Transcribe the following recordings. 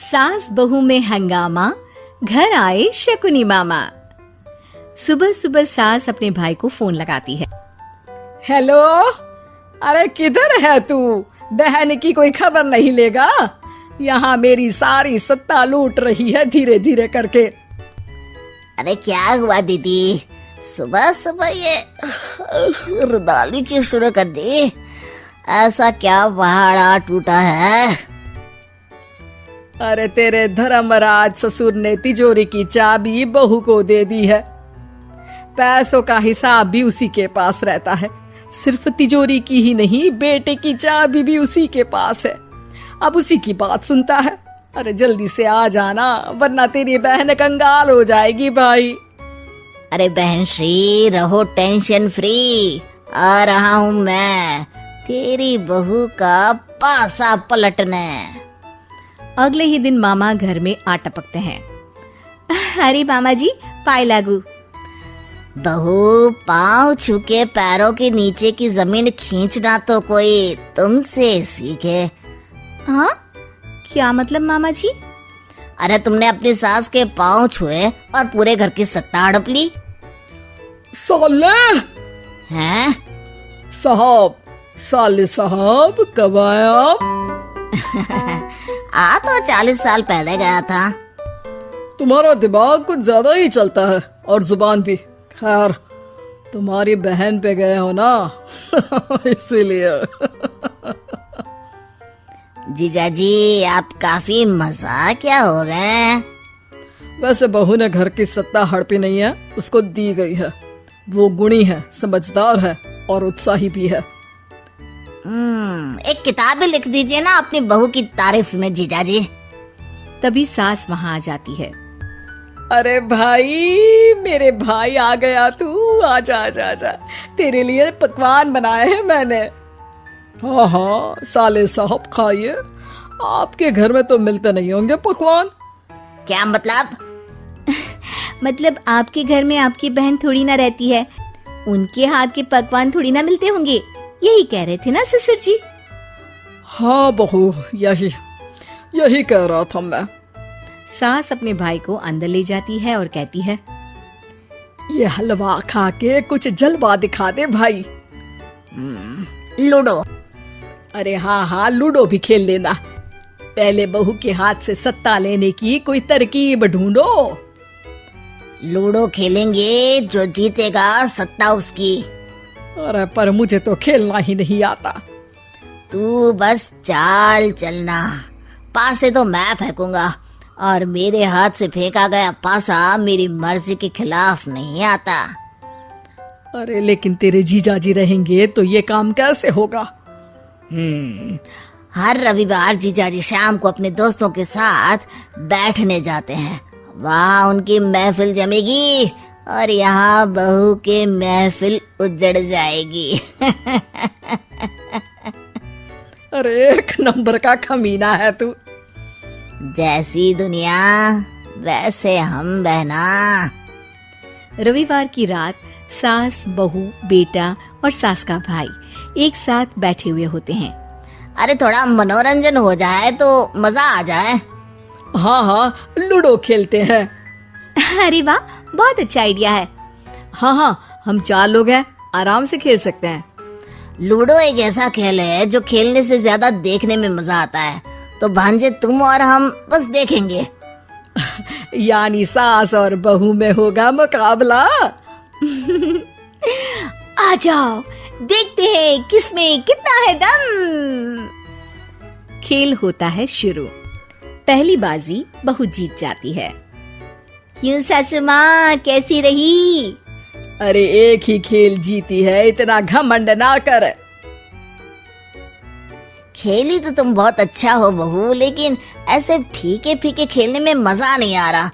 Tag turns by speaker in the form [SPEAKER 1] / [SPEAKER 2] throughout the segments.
[SPEAKER 1] सास बहू में हंगामा, घर आए शकुनी मामा। सुबह सुबह सास अपने भाई को फोन लगाती है।
[SPEAKER 2] हेलो, अरे किधर है तू? बहन की कोई खबर नहीं लेगा? यहाँ मेरी सारी सत्ता लूट रही है धीरे धीरे करके।
[SPEAKER 3] अरे क्या हुआ दीदी, सुबह सुबह ये रुदाली क्यों शुरू कर दी? ऐसा क्या पहाड़ा टूटा है?
[SPEAKER 2] अरे तेरे धर्मराज ससुर ने तिजोरी की चाबी बहू को दे दी है। पैसों का हिसाब भी उसी के पास रहता है। सिर्फ तिजोरी की ही नहीं, बेटे की चाबी भी उसी के पास है। अब उसी की बात सुनता है। अरे जल्दी से आ जाना, वरना तेरी बहन कंगाल हो जाएगी भाई।
[SPEAKER 3] अरे बहन श्री, रहो टेंशन फ्री। आ रहा हूँ मैं, तेरी बहू का पासा पलटने।
[SPEAKER 1] अगले ही दिन मामा घर में आ टपकते हैं। अरे मामा जी, पाए लागू।
[SPEAKER 3] बहू, पाँव छूके पैरों के नीचे की जमीन खींचना तो कोई तुमसे सीखे।
[SPEAKER 1] हाँ, क्या मतलब मामा जी?
[SPEAKER 3] अरे तुमने अपनी सास के पाँव छुए और पूरे घर की सत्ता हड़प ली।
[SPEAKER 2] साले
[SPEAKER 3] हैं?
[SPEAKER 2] साले साहब कब आया आप?
[SPEAKER 3] आ तो 40 साल पहले गया था।
[SPEAKER 2] तुम्हारा दिमाग कुछ ज्यादा ही चलता है और जुबान भी। खैर, तुम्हारी बहन पे गए हो ना इसीलिए।
[SPEAKER 3] जीजाजी, आप काफी मजाकिया हो गए।
[SPEAKER 2] वैसे बहू ने घर की सत्ता हड़पी नहीं है, उसको दी गई है। वो गुणी है, समझदार है और उत्साही भी है।
[SPEAKER 3] एक किताब भी लिख दीजिए ना अपनी बहू की तारीफ में जीजाजी।
[SPEAKER 1] तभी सास वहाँ आ जाती है।
[SPEAKER 2] अरे भाई, मेरे भाई आ गया तू। आजा आजा आजा, तेरे लिए पकवान बनाए हैं मैंने। हाँ हाँ साले साहब, खाइए। आपके घर में तो मिलते नहीं होंगे पकवान।
[SPEAKER 3] क्या मतलब?
[SPEAKER 1] मतलब आपके घर में आपकी बहन थोड़ी ना रहती है, उनके हाथ के पकवान थोड़ी ना मिलते होंगे, यही कह रहे थे ना ससुर जी?
[SPEAKER 2] हाँ बहू, यही कह रहा था मैं।
[SPEAKER 1] सास अपने भाई को अंदर ले जाती है और कहती है,
[SPEAKER 2] ये हलवा खा के कुछ जलवा दिखा दे भाई।
[SPEAKER 3] लूडो।
[SPEAKER 2] अरे हाँ हाँ, लूडो भी खेल लेना। पहले बहू के हाथ से सत्ता लेने की कोई तरकीब ढूंढो।
[SPEAKER 3] लूडो खेलेंगे, जो जीतेगा सत्ता उसकी।
[SPEAKER 2] अरे पर मुझे तो खेलना ही नहीं आता।
[SPEAKER 3] तू बस चाल चलना, पासे तो मैं फेंकूंगा और मेरे हाथ से फेंका गया पासा मेरी मर्जी के खिलाफ नहीं आता।
[SPEAKER 2] अरे लेकिन तेरे जीजाजी रहेंगे तो ये काम कैसे होगा?
[SPEAKER 3] हर रविवार जीजाजी शाम को अपने दोस्तों के साथ बैठने जाते हैं। वहाँ उनकी महफिल जमेगी और यहाँ बहू के महफिल उजड़ जाएगी।
[SPEAKER 2] अरे एक नंबर का कमीना है तू।
[SPEAKER 3] जैसी दुनिया वैसे हम बहना।
[SPEAKER 1] रविवार की रात सास, बहू, बेटा और सास का भाई एक साथ बैठे हुए होते हैं।
[SPEAKER 3] अरे थोड़ा मनोरंजन हो जाए तो मजा आ जाए।
[SPEAKER 2] हाँ हाँ, लूडो खेलते हैं।
[SPEAKER 1] अरे वाह, बहुत अच्छा आइडिया है।
[SPEAKER 2] हाँ हाँ, हम 4 लोग हैं, आराम से खेल सकते हैं।
[SPEAKER 3] लूडो एक ऐसा खेल है जो खेलने से ज्यादा देखने में मजा आता है। तो भांजे, तुम और हम बस देखेंगे।
[SPEAKER 2] यानी सास और बहू में होगा मुकाबला।
[SPEAKER 1] आ जाओ, देखते हैं किसमें कितना है दम। खेल होता है शुरू। पहली बाजी बहू जीत जाती है।
[SPEAKER 3] क्यों सासू माँ, कैसी रही?
[SPEAKER 2] अरे एक ही खेल जीती है, इतना घमंड ना कर।
[SPEAKER 3] खेली तो तुम बहुत अच्छा हो बहू, लेकिन ऐसे फीके फीके खेलने में मजा नहीं आ रहा।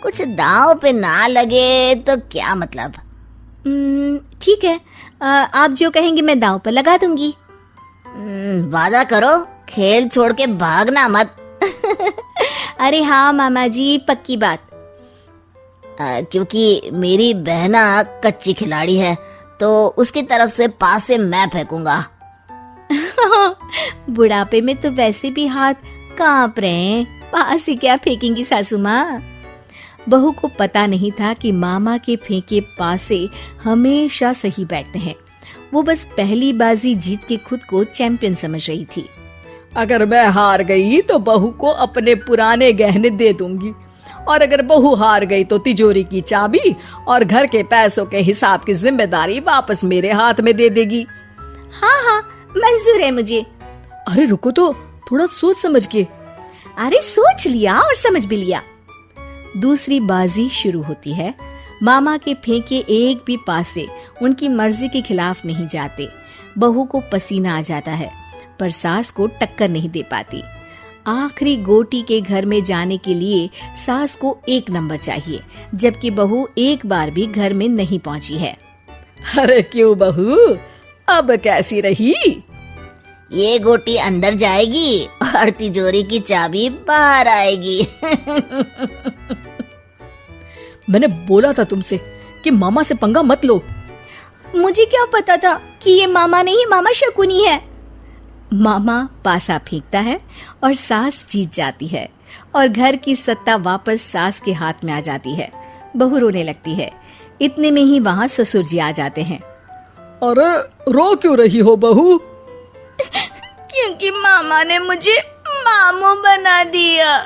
[SPEAKER 3] कुछ दांव पे ना लगे तो क्या मतलब?
[SPEAKER 1] ठीक है, आप जो कहेंगे मैं दांव पर लगा दूंगी।
[SPEAKER 3] वादा करो, खेल छोड़ के भागना मत।
[SPEAKER 1] अरे हाँ मामा जी, पक्की बात।
[SPEAKER 3] क्योंकि मेरी बहना कच्ची खिलाड़ी है, तो उसकी तरफ से पास से मैं फेंकूंगा।
[SPEAKER 1] बुढ़ापे में तो वैसे भी हाथ कांप रहे हैं। पास ही क्या फेंकेंगी सासू माँ। बहू को पता नहीं था कि मामा के फेंके पासे हमेशा सही बैठते हैं। वो बस पहली बाजी जीत के खुद को चैंपियन समझ रही थी।
[SPEAKER 2] अगर मैं हार गई तो बहू को अपने पुराने गहने दे दूंगी, और अगर बहू हार गई तो तिजोरी की चाबी और घर के पैसों के हिसाब की जिम्मेदारी वापस मेरे हाथ में दे देगी।
[SPEAKER 1] हाँ हाँ, मंजूर है मुझे।
[SPEAKER 2] अरे रुको तो, थोड़ा सोच समझ के।
[SPEAKER 1] अरे सोच लिया और समझ भी लिया। दूसरी बाजी शुरू होती है। मामा के फेंके एक भी पासे उनकी मर्जी के खिलाफ नहीं जाते। बहू को पसीना आ जाता है, पर सास को टक्कर नहीं दे पाती। आखिरी गोटी के घर में जाने के लिए सास को 1 नंबर चाहिए, जबकि बहू एक बार भी घर में नहीं पहुंची है।
[SPEAKER 2] अरे क्यों बहू, अब कैसी रही?
[SPEAKER 3] ये गोटी अंदर जाएगी और तिजोरी की चाबी बाहर आएगी।
[SPEAKER 2] मैंने बोला था तुमसे कि मामा से पंगा मत लो।
[SPEAKER 1] मुझे क्या पता था कि ये मामा नहीं, मामा शकुनी है। मामा पासा फेंकता है और सास जीत जाती है और घर की सत्ता वापस सास के हाथ में आ जाती है। बहू रोने लगती है। इतने में ही वहाँ ससुर जी आ जाते हैं।
[SPEAKER 2] अरे रो क्यों रही हो बहू?
[SPEAKER 1] क्योंकि मामा ने मुझे मामू बना दिया।